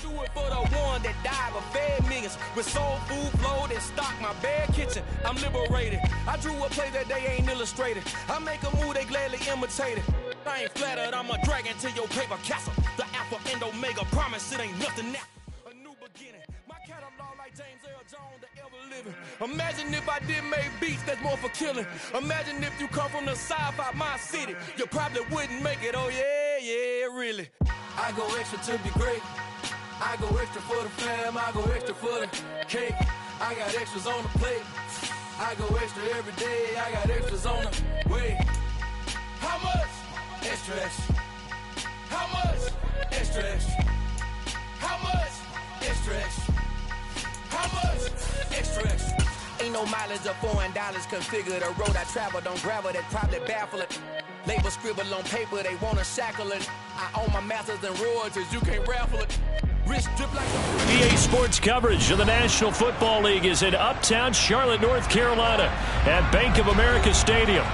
do it for the one that died but fed millions with soul food flowed and stocked my bad kitchen. I'm liberated. I drew a play that they ain't illustrated. I make a move they gladly imitated. I ain't flattered, I'm a dragon to your paper castle. The Alpha and Omega promise it ain't nothing now. A new beginning. My catalog like James Earl Jones, the ever living. Imagine if I did make beats that's more for killing. Imagine if you come from the sci-fi my city. You probably wouldn't make it, oh yeah, really. I go extra to be great. I go extra for the fam, I go extra for the cake. I got extras on the plate. I go extra every day, I got extras on the way. How much? Extra, extra. How much? Extra, extra. How much? Extra, extra. How much? Extra, extra. Ain't no mileage of $4 configure the road I travel. Don't gravel that probably baffle it. Label scribble on paper, they wanna shackle it. I own my masters and royalties, you can't raffle it. Wrist drip like a... EA Sports coverage of the National Football League is in uptown Charlotte, North Carolina at Bank of America Stadium.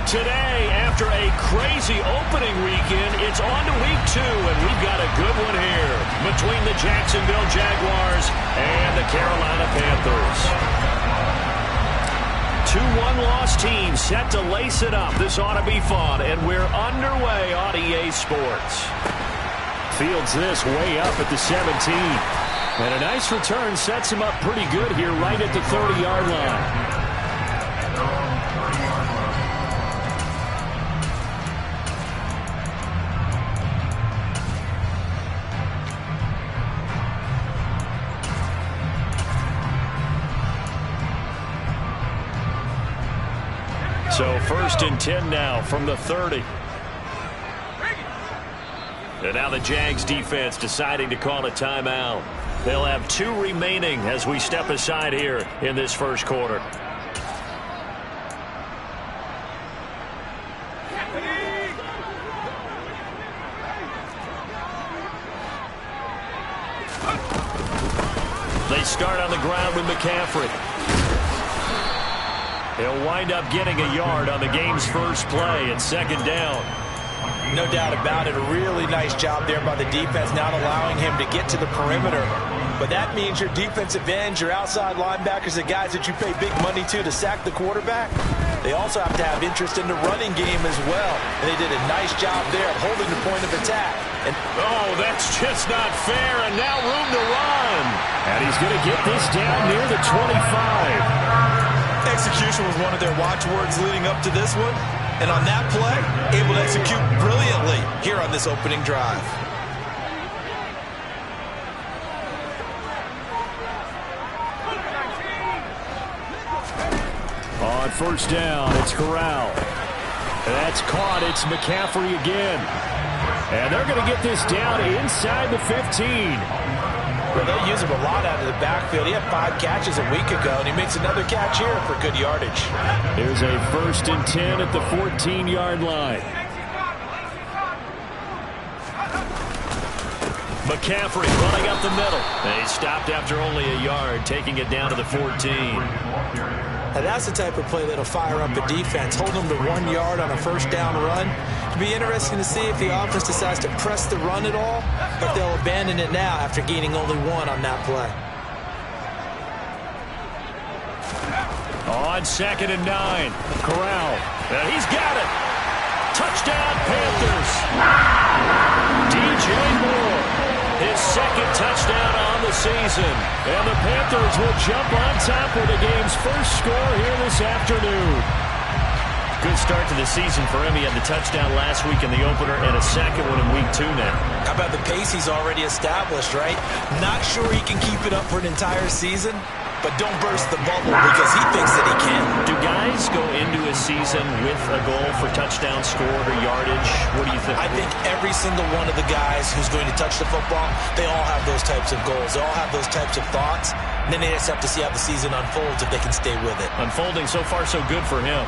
Today, after a crazy opening weekend, it's on to week 2, and we've got a good one here between the Jacksonville Jaguars and the Carolina Panthers. 2 one-loss teams set to lace it up. This ought to be fun, and we're underway on EA Sports. Fields this way up at the 17. And a nice return sets him up pretty good here right at the 30-yard line. So 1st and 10 now from the 30. And now the Jags defense deciding to call a timeout. They'll have 2 remaining as we step aside here in this first quarter. They start on the ground with McCaffrey. He'll wind up getting a yard on the game's first play at 2nd down. No doubt about it. A really nice job there by the defense, not allowing him to get to the perimeter. But that means your defensive ends, your outside linebackers, the guys that you pay big money to sack the quarterback, they also have to have interest in the running game as well. And they did a nice job there of holding the point of attack. And oh, that's just not fair. And now room to run. And he's going to get this down near the 25. Execution was one of their watchwords leading up to this one. And on that play, able to execute brilliantly here on this opening drive. On 1st down, it's Corral. That's caught. It's McCaffrey again. And they're going to get this down inside the 15. Well, they'll use him a lot out of the backfield. He had 5 catches a week ago, and he makes another catch here for good yardage. Here's a 1st and 10 at the 14-yard line. McCaffrey running up the middle. They stopped after only a yard, taking it down to the 14. Now that's the type of play that'll fire up a defense. Hold them to 1 yard on a 1st down run. It'll be interesting to see if the offense decides to press the run at all, or if they'll abandon it now after gaining only 1 on that play. On 2nd and 9, Corral. He's got it. Touchdown, Panthers. DJ Moore, his 2nd touchdown on the season. And the Panthers will jump on top with the game's first score here this afternoon. Good start to the season for him. He had the touchdown last week in the opener and a 2nd one in week 2 now. How about the pace he's already established, right? Not sure he can keep it up for an entire season, but don't burst the bubble because he thinks that he can. Do guys go into a season with a goal for touchdown scored or yardage? What do you think? I think every single one of the guys who's going to touch the football, they all have those types of goals. They all have those types of thoughts. And then they just have to see how the season unfolds if they can stay with it. Unfolding so far so good for him.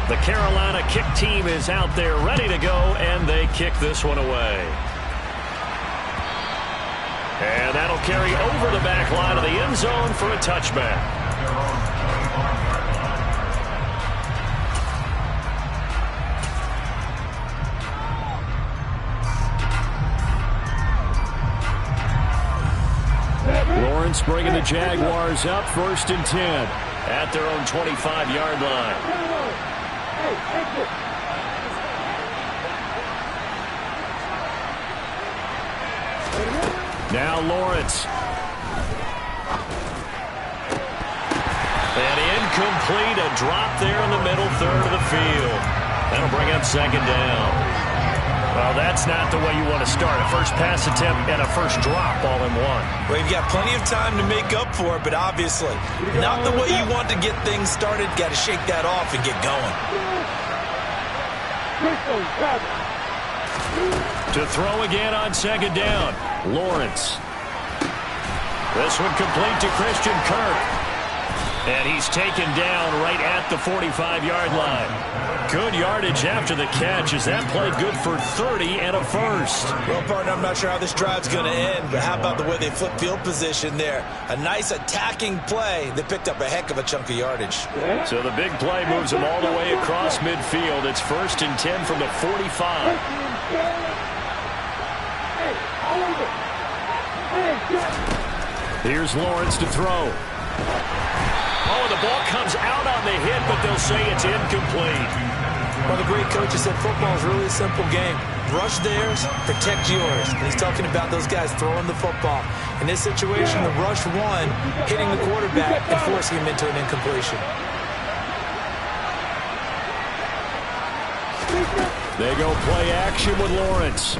The Carolina kick team is out there ready to go, and they kick this one away. And that'll carry over the back line of the end zone for a touchback. Offense bringing the Jaguars up 1st and 10 at their own 25-yard line. Now Lawrence. And incomplete, a drop there in the middle third of the field. That'll bring up 2nd down. Well, that's not the way you want to start. A first pass attempt and a first drop all in one. Well, you've got plenty of time to make up for it, but obviously not the way you want to get things started. Got to shake that off and get going. To throw again on 2nd down, Lawrence. This one complete to Christian Kirk. And he's taken down right at the 45-yard line. Good yardage after the catch as that play good for 30 and a first. Well, partner, I'm not sure how this drive's going to end, but how about the way they flip field position there? A nice attacking play that picked up a heck of a chunk of yardage. So the big play moves them all the way across midfield. It's 1st and 10 from the 45. Here's Lawrence to throw. Oh, the ball comes out on the hit, but they'll say it's incomplete. Well, the great coach has said football is really a simple game. Rush theirs, protect yours. And he's talking about those guys throwing the football. In this situation, the rush one, hitting the quarterback and forcing him into an incompletion. They go play action with Lawrence.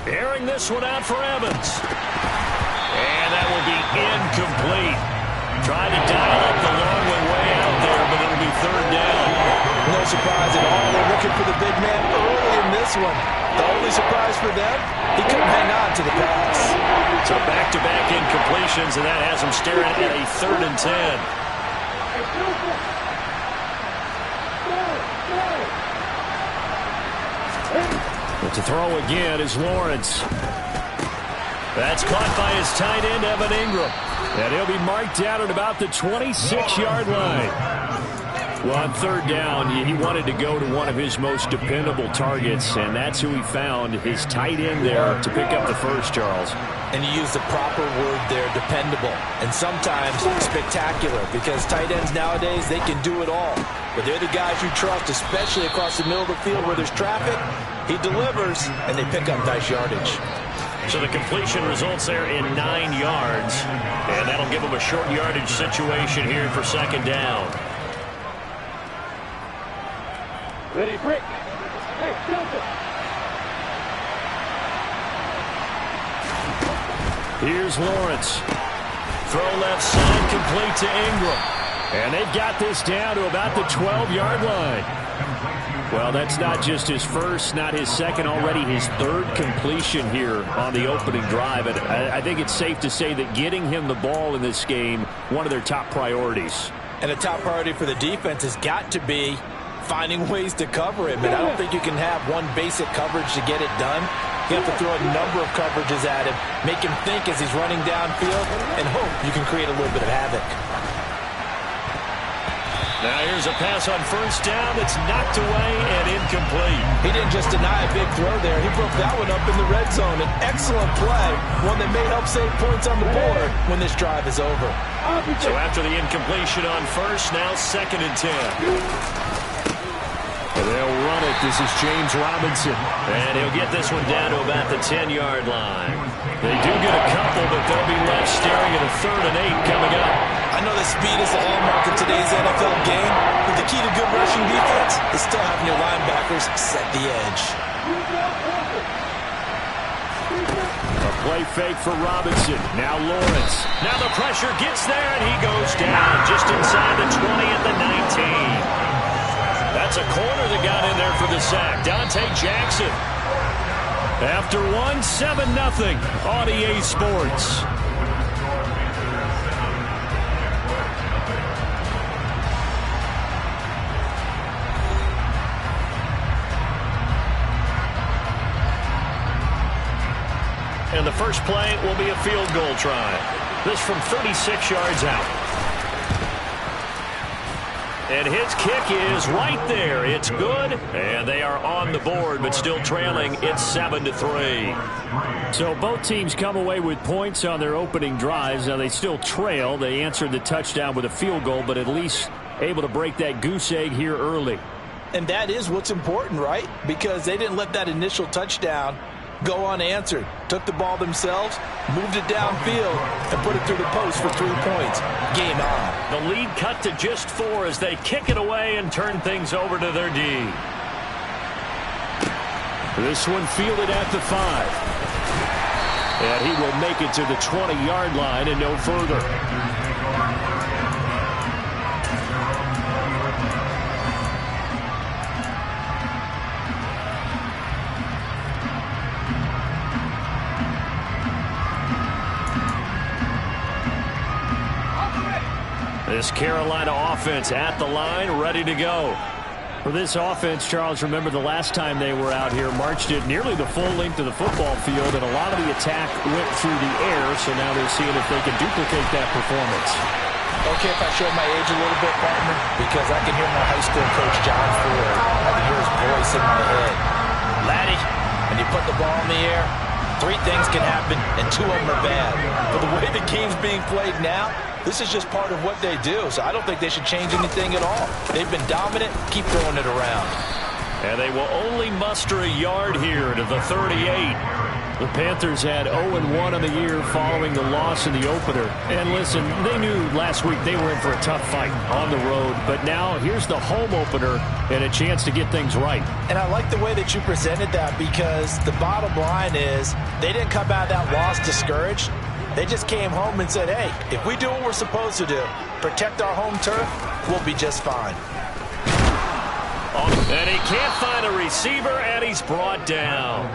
Airing this one out for Evans. And that will be incomplete. Trying to dial up the long one way out there, but it'll be 3rd down. No surprise at all. They're looking for the big man early in this one. The only surprise for them, he couldn't hang on to the pass. So back-to-back incompletions, and that has him staring at a 3rd and 10. But to throw again is Lawrence. That's caught by his tight end, Evan Ingram. And he'll be marked down at about the 26-yard line. Well, on 3rd down, he wanted to go to one of his most dependable targets, and that's who he found, his tight end there, to pick up the first, Charles. And you use the proper word there, dependable, and sometimes spectacular, because tight ends nowadays, they can do it all. But they're the guys you trust, especially across the middle of the field where there's traffic. He delivers, and they pick up nice yardage. So the completion results there in 9 yards, and that'll give them a short yardage situation here for 2nd down. Ready, break. Hey, Delta. Here's Lawrence. Throw left side, complete to Ingram. And they've got this down to about the 12-yard line. Well, that's not just his first, not his second, already his 3rd completion here on the opening drive. And I think it's safe to say that getting him the ball in this game, one of their top priorities. And a top priority for the defense has got to be finding ways to cover him. And I don't think you can have one basic coverage to get it done. You have to throw a number of coverages at him, make him think as he's running downfield, and hope you can create a little bit of havoc. Now here's a pass on 1st down that's knocked away and incomplete. He didn't just deny a big throw there. He broke that one up in the red zone. An excellent play, one that may help save points on the board when this drive is over. So after the incompletion on 1st, now 2nd and 10. They'll run it. This is James Robinson. And he'll get this one down to about the 10-yard line. They do get a couple, but they'll be left staring at a 3rd and 8 coming up. I know that speed is the hallmark of today's NFL game, but the key to good rushing defense is still having your linebackers set the edge. A play fake for Robinson. Now Lawrence. Now the pressure gets there, and he goes down just inside the 20 at the 19. That's a corner that got in there for the sack. Dante Jackson. After 7-0 on EA Sports. And the first play will be a field goal try. This from 36 yards out. And his kick is right there. It's good, and they are on the board, but still trailing. It's 7-3. So both teams come away with points on their opening drives. Now they still trail. They answered the touchdown with a field goal, but at least able to break that goose egg here early. And that is what's important, right? Because they didn't let that initial touchdown go unanswered. Took the ball themselves, moved it downfield, and put it through the post for 3 points. Game on. The lead cut to just 4 as they kick it away and turn things over to their D. This one fielded at the 5. And he will make it to the 20-yard line and no further. This Carolina offense at the line, ready to go. For this offense, Charles, remember the last time they were out here, marched it nearly the full length of the football field, and a lot of the attack went through the air, so now they're seeing if they can duplicate that performance. Okay, if I show my age a little bit, partner, because I can hear my high school coach, John Ford. I can hear his voice in my head. Laddie, when you put the ball in the air, 3 things can happen, and 2 of them are bad. But the way the game's being played now, this is just part of what they do, so I don't think they should change anything at all. They've been dominant. Keep throwing it around. And they will only muster a yard here to the 38. The Panthers had 0-1 on the year following the loss in the opener. And listen, they knew last week they were in for a tough fight on the road. But now here's the home opener and a chance to get things right. And I like the way that you presented that, because the bottom line is they didn't come out of that loss discouraged. They just came home and said, hey, if we do what we're supposed to do, protect our home turf, we'll be just fine. And he can't find a receiver, and he's brought down.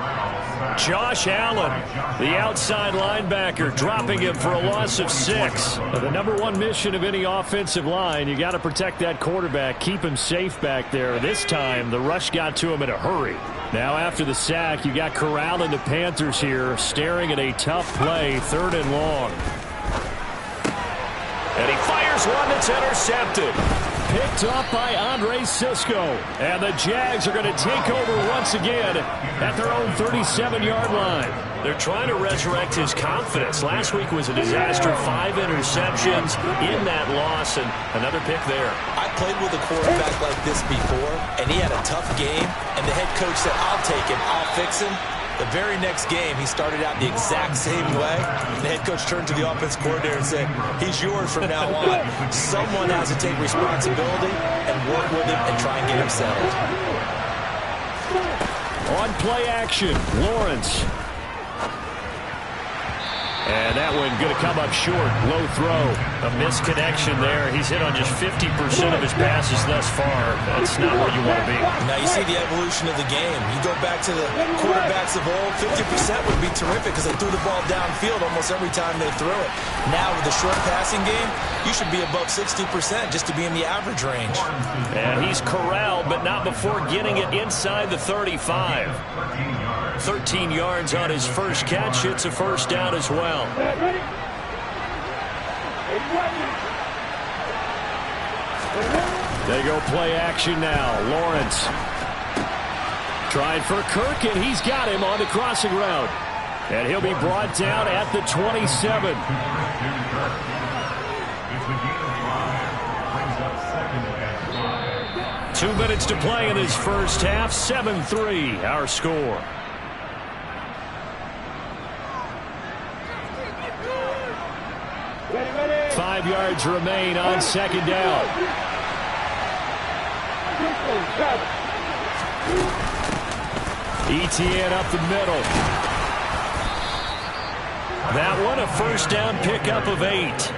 Josh Allen, the outside linebacker, dropping him for a loss of 6. The number 1 mission of any offensive line, you got to protect that quarterback, keep him safe back there. This time, the rush got to him in a hurry. Now after the sack, you got Corral and the Panthers here staring at a tough play, 3rd and long. And he fires one that's intercepted. Picked off by Andre Cisco. And the Jags are going to take over once again at their own 37-yard line. They're trying to resurrect his confidence. Last week was a disaster. 5 interceptions in that loss, and another pick there. I played with a quarterback like this before, and he had a tough game, and the head coach said, I'll take him, I'll fix him. The very next game, he started out the exact same way. The head coach turned to the offense coordinator and said, he's yours from now on. Someone has to take responsibility and work with him and try and get him settled. On play action, Lawrence. And that one going to come up short. Low throw. A misconnection there. He's hit on just 50% of his passes thus far. That's not where you want to be. Now you see the evolution of the game. You go back to the quarterbacks of old, 50% would be terrific because they threw the ball downfield almost every time they threw it. Now with the short passing game, you should be above 60% just to be in the average range. And he's corralled, but not before getting it inside the 35. 13 yards on his first catch. It's a first down as well. They go play action now. Lawrence tried for Kirk, and he's got him on the crossing route. And he'll be brought down at the 27. 2 minutes to play in this first half. 7-3 our score. Ready. 5 yards remain on second down. ETN up the middle. That one a first down pickup of 8.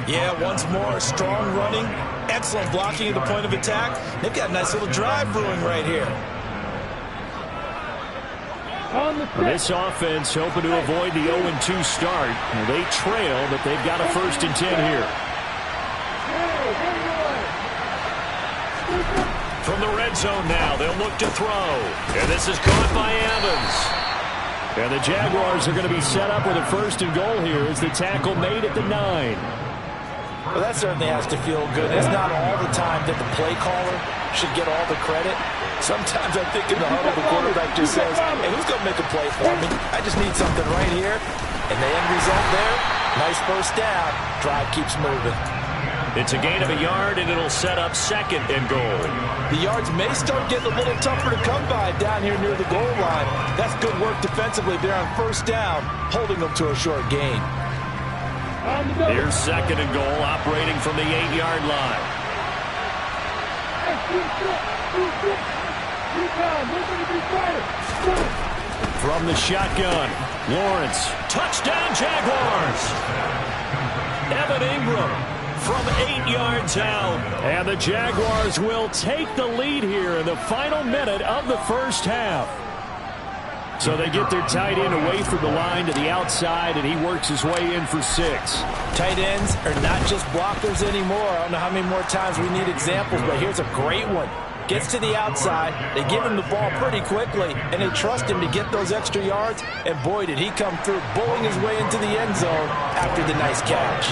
Yeah, once more, strong running, excellent blocking at the point of attack. They've got a nice little drive brewing right here. This offense hoping to avoid the 0-2 start. They trail, but they've got a 1st and 10 here. From the red zone now, they'll look to throw. And this is caught by Evans. And the Jaguars are going to be set up with a 1st and goal here as the tackle made at the 9. Well, that certainly has to feel good. It's not all the time that the play caller should get all the credit. Sometimes I think in the huddle, the quarterback just says, hey, who's going to make a play for me? I just need something right here. And the end result there, nice first down. Drive keeps moving. It's a gain of a yard, and it'll set up 2nd and goal. The yards may start getting a little tougher to come by down here near the goal line. That's good work defensively there on first down, holding them to a short gain. Here's 2nd and goal, operating from the 8-yard line. From the shotgun, Lawrence, touchdown Jaguars. Evan Ingram from 8 yards out. And the Jaguars will take the lead here in the final minute of the first half. So they get their tight end away from the line to the outside, and he works his way in for 6. Tight ends are not just blockers anymore. I don't know how many more times we need examples, but here's a great one. Gets to the outside, they give him the ball pretty quickly, and they trust him to get those extra yards, and boy, did he come through, bowling his way into the end zone after the nice catch.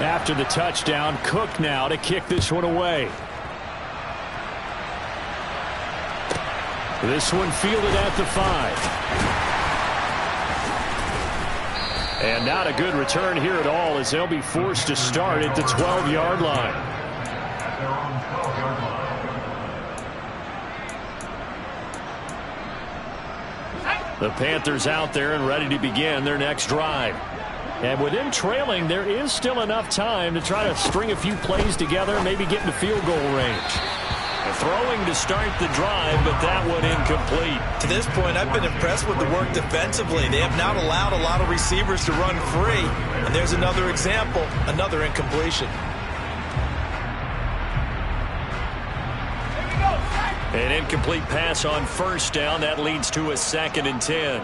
After the touchdown, Cook now to kick this one away. This one fielded at the 5. And not a good return here at all, as they'll be forced to start at the 12-yard line. The Panthers out there and ready to begin their next drive. And with them trailing, there is still enough time to try to string a few plays together, maybe get into field goal range. Throwing to start the drive, but that one incomplete. To this point, I've been impressed with the work defensively. They have not allowed a lot of receivers to run free. And there's another example, another incompletion. An incomplete pass on first down. That leads to a 2nd and 10.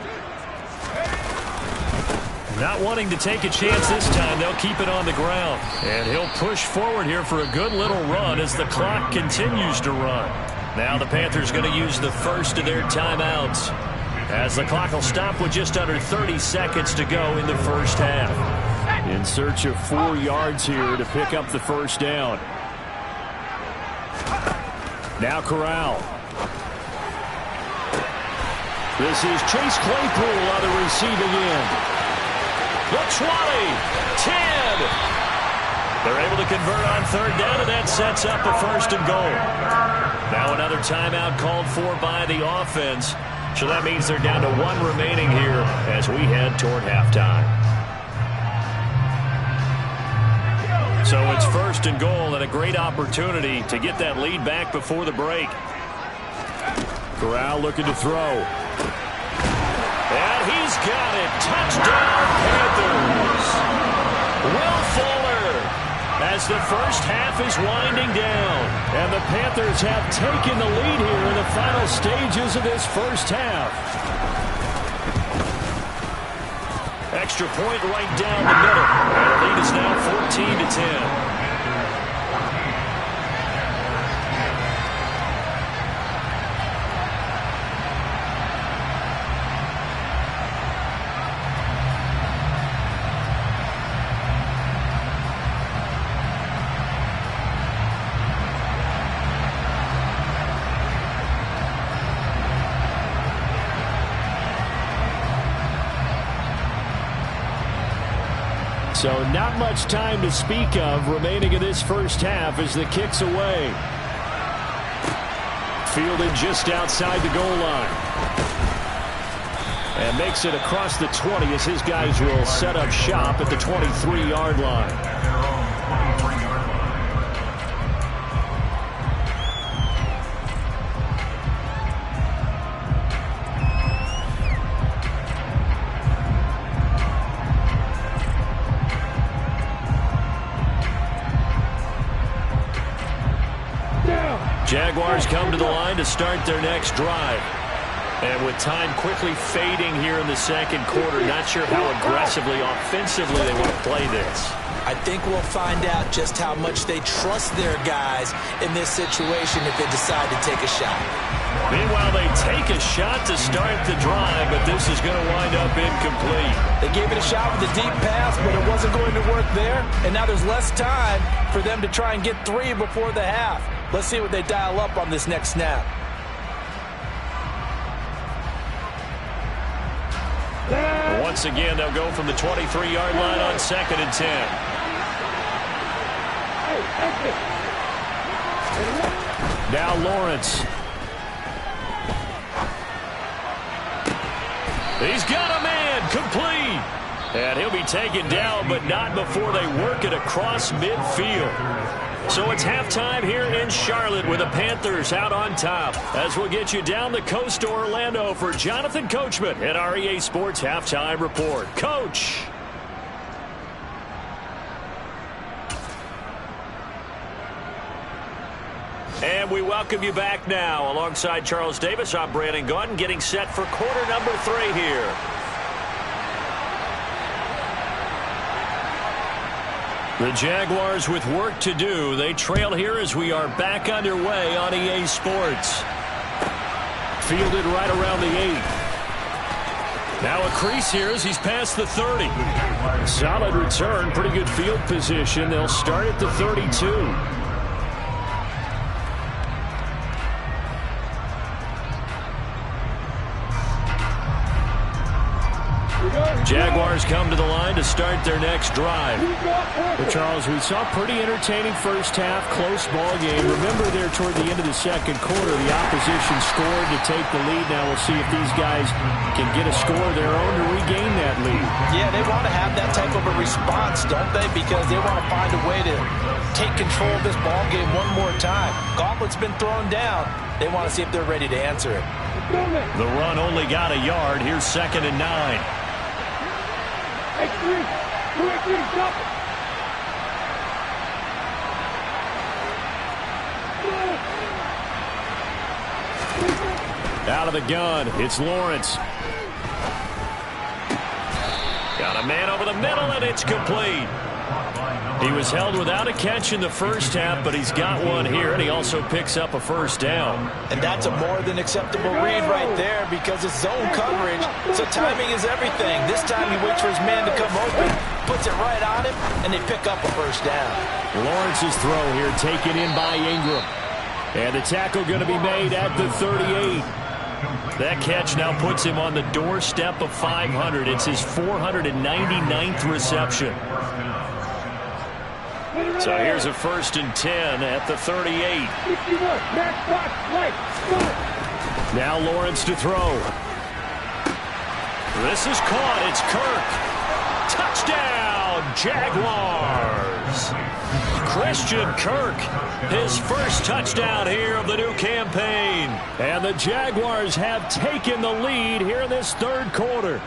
Not wanting to take a chance this time, they'll keep it on the ground. And he'll push forward here for a good little run as the clock continues to run. Now the Panthers going to use the first of their timeouts, as the clock will stop with just under 30 seconds to go in the first half. In search of 4 yards here to pick up the first down. Now Corral. This is Chase Claypool on the receiving end. The 20, 10. They're able to convert on third down, and that sets up a 1st and goal. Now another timeout called for by the offense. So that means they're down to 1 remaining here as we head toward halftime. So it's 1st and goal, and a great opportunity to get that lead back before the break. Corral looking to throw. And he's got it. Touchdown, Panthers. Will Fuller, as the first half is winding down. And the Panthers have taken the lead here in the final stages of this first half. Extra point right down the middle. And the lead is now 14-10. So not much time to speak of remaining in this first half as the kick's away. Fielded just outside the goal line. And makes it across the 20 as his guys will set up shop at the 23-yard line. Jaguars come to the line to start their next drive. And with time quickly fading here in the second quarter, not sure how aggressively, offensively they want to play this. I think we'll find out just how much they trust their guys in this situation if they decide to take a shot. Meanwhile, they take a shot to start the drive, but this is going to wind up incomplete. They gave it a shot with a deep pass, but it wasn't going to work there. And now there's less time for them to try and get 3 before the half. Let's see what they dial up on this next snap. Once again, they'll go from the 23-yard line on 2nd and 10. Now Lawrence. He's got a man, complete. And he'll be taken down, but not before they work it across midfield. So it's halftime here in Charlotte with the Panthers out on top. As we'll get you down the coast to Orlando for Jonathan Coachman at our EA Sports Halftime Report. Coach. And we welcome you back now. Alongside Charles Davis, I'm Brandon Gaudin, getting set for quarter number 3 here. The Jaguars with work to do. They trail here as we are back underway on EA Sports. Fielded right around the 8. Now a crease here as he's past the 30. Solid return, pretty good field position. They'll start at the 32. Jaguars come to the line to start their next drive. Well, Charles, we saw a pretty entertaining first half, close ball game. Remember there toward the end of the second quarter, the opposition scored to take the lead. Now we'll see if these guys can get a score of their own to regain that lead. Yeah, they want to have that type of a response, don't they? Because they want to find a way to take control of this ball game one more time. Gauntlet's been thrown down. They want to see if they're ready to answer it. The run only got a yard. Here's 2nd and 9. Out of the gun, it's Lawrence. Got a man over the middle, and it's complete. He was held without a catch in the first half, but he's got one here, and he also picks up a first down. And that's a more than acceptable read right there because it's zone coverage, so timing is everything. This time he waits for his man to come open, puts it right on him, and they pick up a first down. Lawrence's throw here taken in by Ingram. And the tackle going to be made at the 38. That catch now puts him on the doorstep of 500. It's his 499th reception. So here's a 1st and 10 at the 38. Now Lawrence to throw. This is caught. It's Kirk. Touchdown, Jaguars. Christian Kirk, his first touchdown here of the new campaign. And the Jaguars have taken the lead here in this third quarter.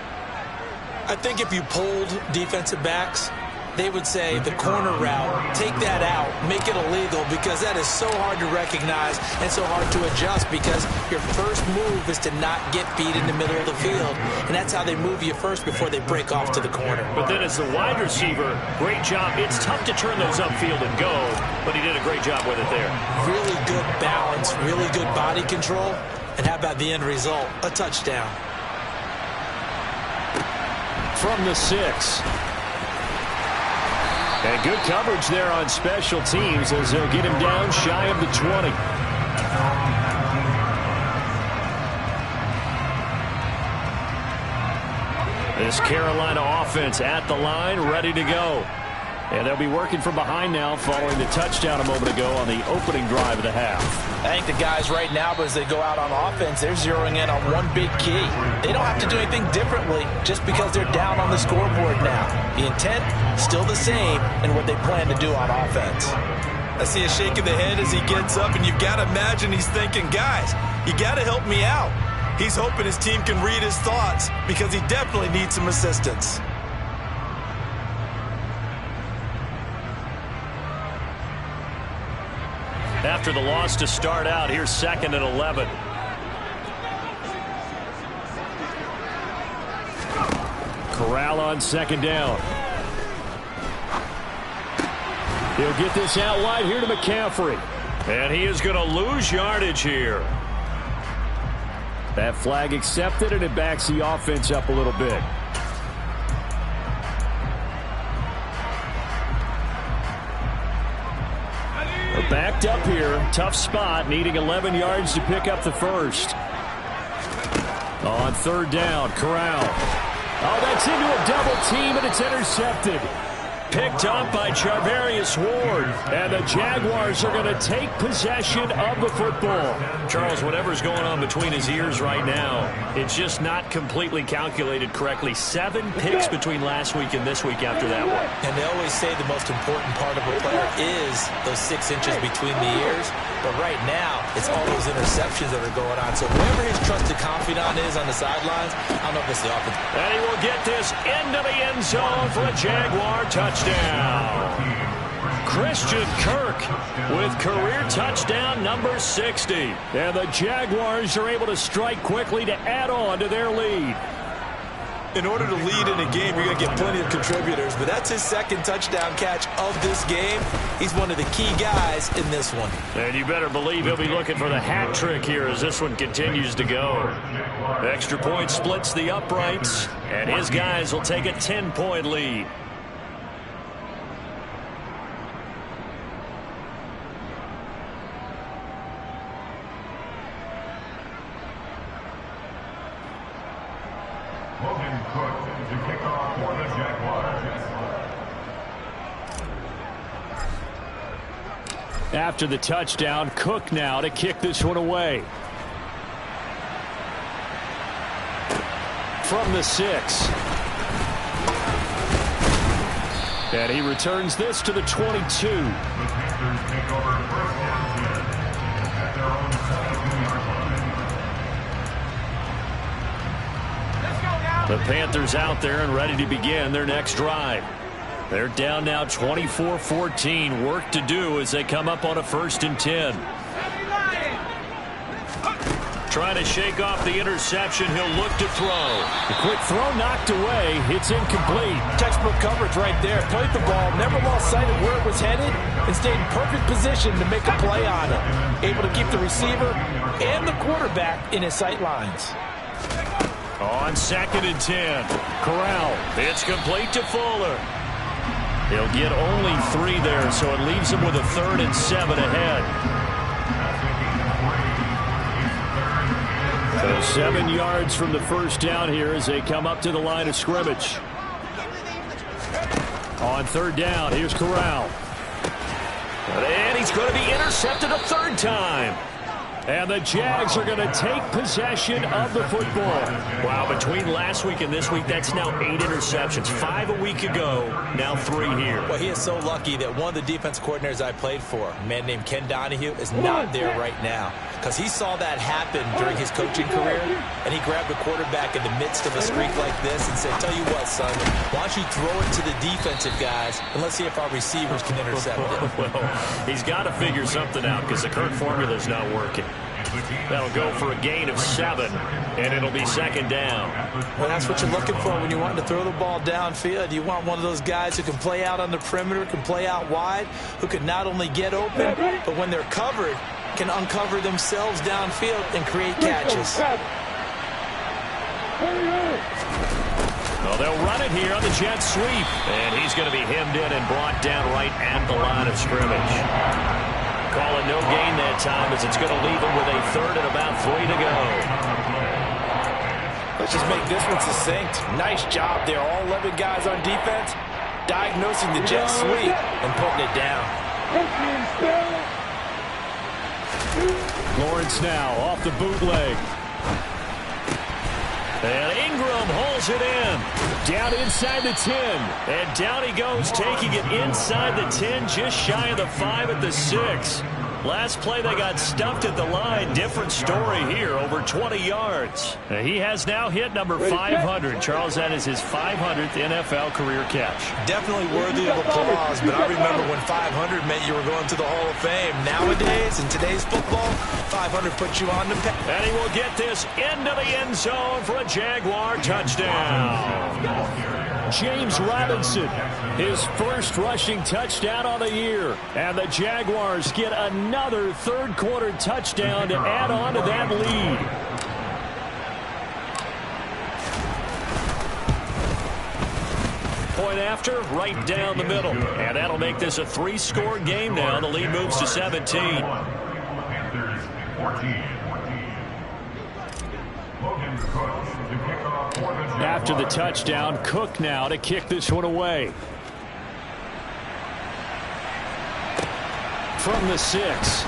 I think if you polled defensive backs, they would say the corner route, take that out, make it illegal, because that is so hard to recognize and so hard to adjust because your first move is to not get beat in the middle of the field. And that's how they move you first before they break off to the corner. But then as the wide receiver, great job. It's tough to turn those upfield and go, but he did a great job with it there. Really good balance, really good body control. And how about the end result? A touchdown. From the 6. And good coverage there on special teams as they'll get him down shy of the 20. This Carolina offense at the line, ready to go. And they'll be working from behind now following the touchdown a moment ago on the opening drive of the half. I think the guys right now, as they go out on offense, they're zeroing in on one big key. They don't have to do anything differently just because they're down on the scoreboard now. The intent, still the same in what they plan to do on offense. I see a shake of the head as he gets up, and you've got to imagine he's thinking, guys, you got to help me out. He's hoping his team can read his thoughts because he definitely needs some assistance. After the loss to start out, here's 2nd and 11. Corral on 2nd down. He'll get this out wide here to McCaffrey. And he is going to lose yardage here. That flag accepted, and it backs the offense up a little bit. We're backed up here. Tough spot, needing 11 yards to pick up the first. On third down, Corral. Oh, that's into a double team, and it's intercepted. Picked up by Charvarius Ward. And the Jaguars are going to take possession of the football. Charles, whatever's going on between his ears right now, it's just not completely calculated correctly. 7 picks between last week and this week after that one. And they always say the most important part of a player is those 6 inches between the ears. But right now, it's all those interceptions that are going on. So whoever his trusted confidant is on the sidelines, I don't know if it's the offense. And he will get this into the end zone for a Jaguar touchdown. Christian Kirk with career touchdown number 60. And the Jaguars are able to strike quickly to add on to their lead. In order to lead in a game, you're going to get plenty of contributors, but that's his second touchdown catch of this game. He's one of the key guys in this one. And you better believe he'll be looking for the hat trick here as this one continues to go. Extra point splits the uprights, and his guys will take a 10-point lead. After the touchdown, Cook now to kick this one away. From the 6. And he returns this to the 22. The Panthers out there and ready to begin their next drive. They're down now 24-14. Work to do as they come up on a 1st and 10. Trying to shake off the interception. He'll look to throw. The quick throw knocked away. It's incomplete. Textbook coverage right there. Played the ball, never lost sight of where it was headed, and stayed in perfect position to make a play on it. Able to keep the receiver and the quarterback in his sight lines. On 2nd and 10. Corral. It's complete to Fuller. He'll get only 3 there, so it leaves him with a 3rd and 7 ahead. So 7 yards from the first down here as they come up to the line of scrimmage. On 3rd down, here's Corral. And he's going to be intercepted a 3rd time. And the Jags are going to take possession of the football. Wow, between last week and this week, that's now 8 interceptions. 5 a week ago, now 3 here. Well, he is so lucky that one of the defense coordinators I played for, a man named Ken Donahue, is not there right now. Because he saw that happen during his coaching career, and he grabbed the quarterback in the midst of a streak like this and said, tell you what, son, why don't you throw it to the defensive guys, and let's see if our receivers can intercept it. Well, he's got to figure something out because the current formula is not working. That'll go for a gain of 7, and it'll be 2nd down. Well, that's what you're looking for when you want to throw the ball downfield. You want one of those guys who can play out on the perimeter, can play out wide, who can not only get open, but when they're covered, can uncover themselves downfield and create catches. Well, they'll run it here on the jet sweep, and he's going to be hemmed in and brought down right at the line of scrimmage. Call it no gain that time as it's going to leave him with a 3rd and about 3 to go. Let's just make this one succinct. Nice job there. All 11 guys on defense diagnosing the jet sweep and putting it down. Lawrence now off the bootleg. And Ingram holds it in. Down inside the 10. And down he goes, taking it inside the 10, just shy of the 5 at the 6. Last play, they got stuffed at the line. Different story here, over 20 yards. He has now hit number 500. Charles, that is his 500th NFL career catch. Definitely worthy of applause, but I remember when 500 meant you were going to the Hall of Fame. Nowadays, in today's football, 500 puts you on the path. And he will get this into the end zone for a Jaguar touchdown. James Robinson, his first rushing touchdown on the year. And the Jaguars get another third-quarter touchdown to add on to that lead. Point after, right down the middle. And that'll make this a 3-score game now. The lead moves to 17. After the touchdown, Cook now to kick this one away. From the 6.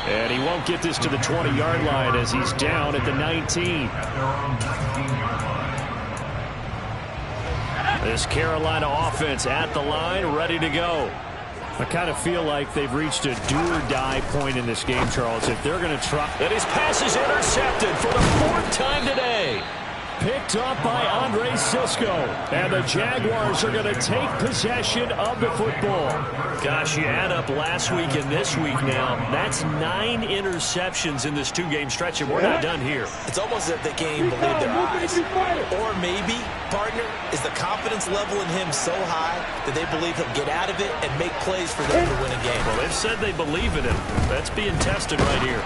And he won't get this to the 20-yard line as he's down at the 19. This Carolina offense at the line, ready to go. I kind of feel like they've reached a do-or-die point in this game, Charles. If they're going to try... And his pass is intercepted for the 4th time today. Picked up by Andre Sisco. And the Jaguars are going to take possession of the football. Gosh, you add up last week and this week now. That's 9 interceptions in this 2-game stretch, and we're not done here. It's almost as if they can't even believe their eyes. Or maybe, partner, is the confidence level in him so high that they believe he'll get out of it and make plays for them to win a game. Well, they've said they believe in him. That's being tested right here.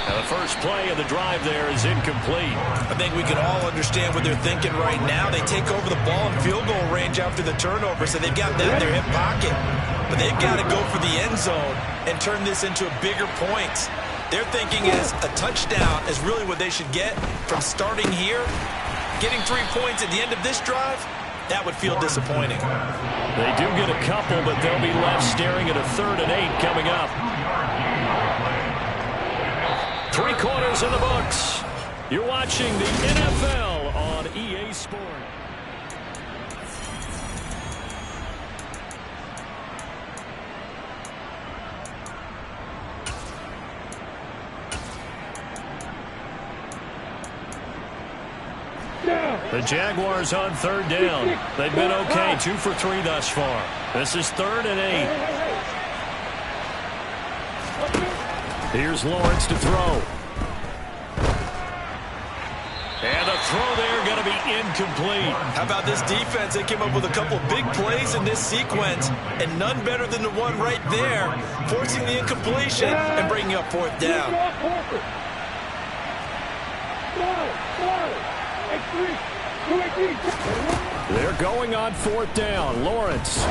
Now the first play of the drive there is incomplete. I think we can all understand what they're thinking right now. They take over the ball in field goal range after the turnover, so they've got that in their hip pocket. But they've got to go for the end zone and turn this into a bigger points. Their thinking is a touchdown is really what they should get from starting here. Getting 3 points at the end of this drive, that would feel disappointing. They do get a couple, but they'll be left staring at a 3rd and 8 coming up. 3 quarters in the books. You're watching the NFL on EA Sport. The Jaguars on 3rd down. They've been okay, 2 for 3 thus far. This is 3rd and 8. Here's Lawrence to throw. And the throw there going to be incomplete. How about this defense? They came up with a couple big plays in this sequence, and none better than the one right there, forcing the incompletion and bringing up 4th down. They're going on 4th down. Lawrence.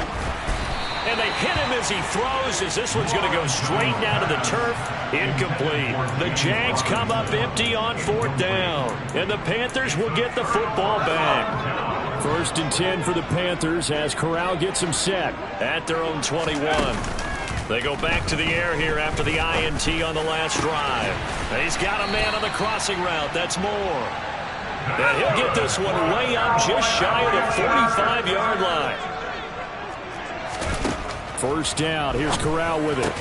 And they hit him as he throws, as this one's going to go straight down to the turf. Incomplete. The Jags come up empty on 4th down. And the Panthers will get the football back. 1st and 10 for the Panthers as Corral gets them set at their own 21. They go back to the air here after the INT on the last drive. And he's got a man on the crossing route. That's Moore. And he'll get this one way up just shy of the 45-yard line. 1st down. Here's Corral with it.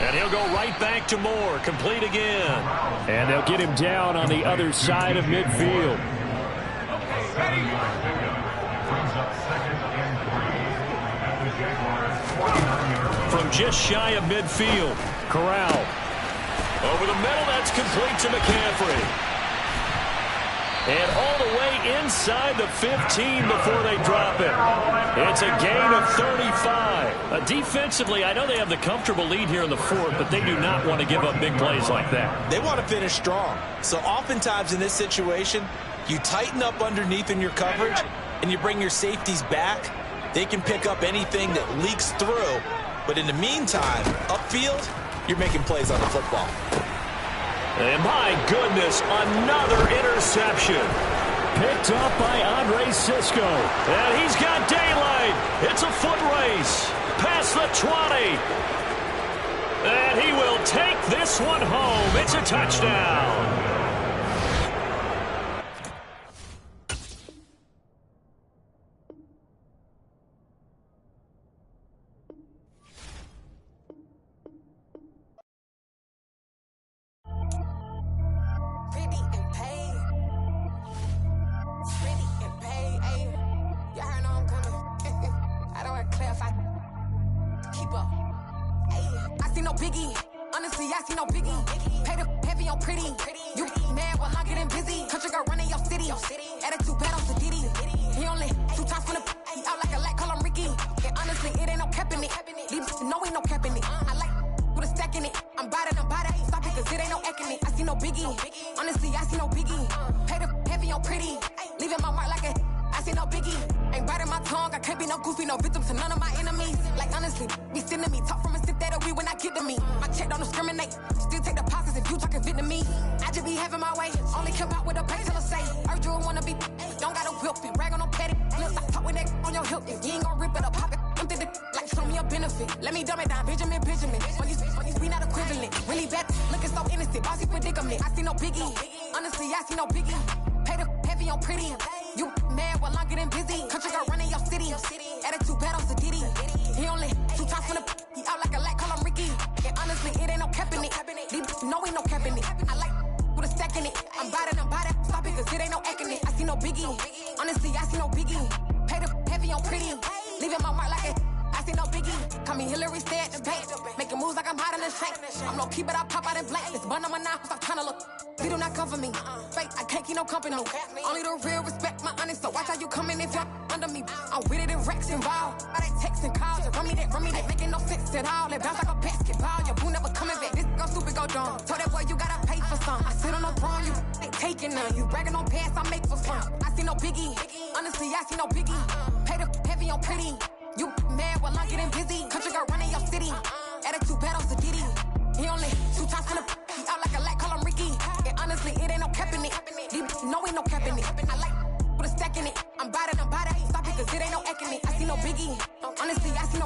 And he'll go right back to Moore. Complete again. And they'll get him down on the other side of midfield. From just shy of midfield, Corral. Over the middle, that's complete to McCaffrey. And all the way inside the 15 before they drop it. It's a gain of 35. Defensively, I know they have the comfortable lead here in the 4th, but they do not want to give up big plays like that. They want to finish strong. So oftentimes in this situation, you tighten up underneath in your coverage, and you bring your safeties back. They can pick up anything that leaks through. But in the meantime, upfield, you're making plays on the football. And my goodness, another interception. Picked up by Andre Sisco. And he's got daylight. It's a foot race. Past the 20. And he will take this one home. It's a touchdown. I see no biggie. Honestly, I see no biggie. Pay the heavy on pretty. You mad while I'm getting busy. Country girl running your city. Attitude bad on Sadiddy. He only 2 times from the he out like a light, call him Ricky. And honestly, it ain't no cap in it. These know ain't no cap in it. I like with a stack in it. I'm about it. Stop it, cause it ain't no eck in it. I see no biggie. Honestly, I see no biggie. Pay the heavy on pretty. Leaving my mark like a I see no biggie. Ain't biting my tongue. I can't be no goofy, no victim to none of my enemies. Like honestly, be sending me talk from a sip that we when I get to me. My check don't discriminate. Still take deposits if you talking Vietnamese. I just be having my way. Only care about what the pay teller say. Urge you wanna be. Don't gotta whip it. Rag on no petty. Let's stop talk with that on your hip. If you ain't gon' rip it up, pop it. Empty the like show me a benefit. Let me dumb it down. Benjamin. On these we not equivalent. Really bad. Looking so innocent. Bossy predicament. I see no biggie. Honestly, I see no biggie. Pay the heavy on pretty. You mad while I'm getting busy. Country girl running your city. Attitude bad on Sadiddy. He only 2 times from the he out like a light, call him Ricky. And honestly, it ain't no cap in it. These know ain't no cap in it. I like with a stack in it. I'm about it. Stop it, cause it ain't no eck in it. I see no biggie. Honestly, I see no biggie. Pay the heavy on pretty. Leaving my mark like a I see no biggie. Call me Hillary, stay at the bank. Making moves like I'm hot in the shank. I'm low key, but I pop out in blank. This bun on my knife, stop trying to look. They do not come for me. Fake, I can't keep no company. Only the real respect my honest. So watch how you coming if you're under me. I'm with it in Rex involved. I they text and calls. Run me that. Making no sense at all. They bounce like a basketball. Your boo never coming back. This go stupid, go dumb. Told that boy you gotta pay for some. I sit on no throne, you ain't taking none. You bragging on past, I make for fun. I see no biggie. Honestly, I see no biggie. Pay the heavy on pretty. You mad while I'm getting busy. Country girl running your city. Attitude bad on Sadiddy. He only 2 times from the he out like a light, call him Ricky. And honestly, it ain't no cap in it. These know ain't no cap in it. I like with a stack in it. I'm about it. Stop it, cause it ain't no eck in it. I see no biggie. Honestly, I see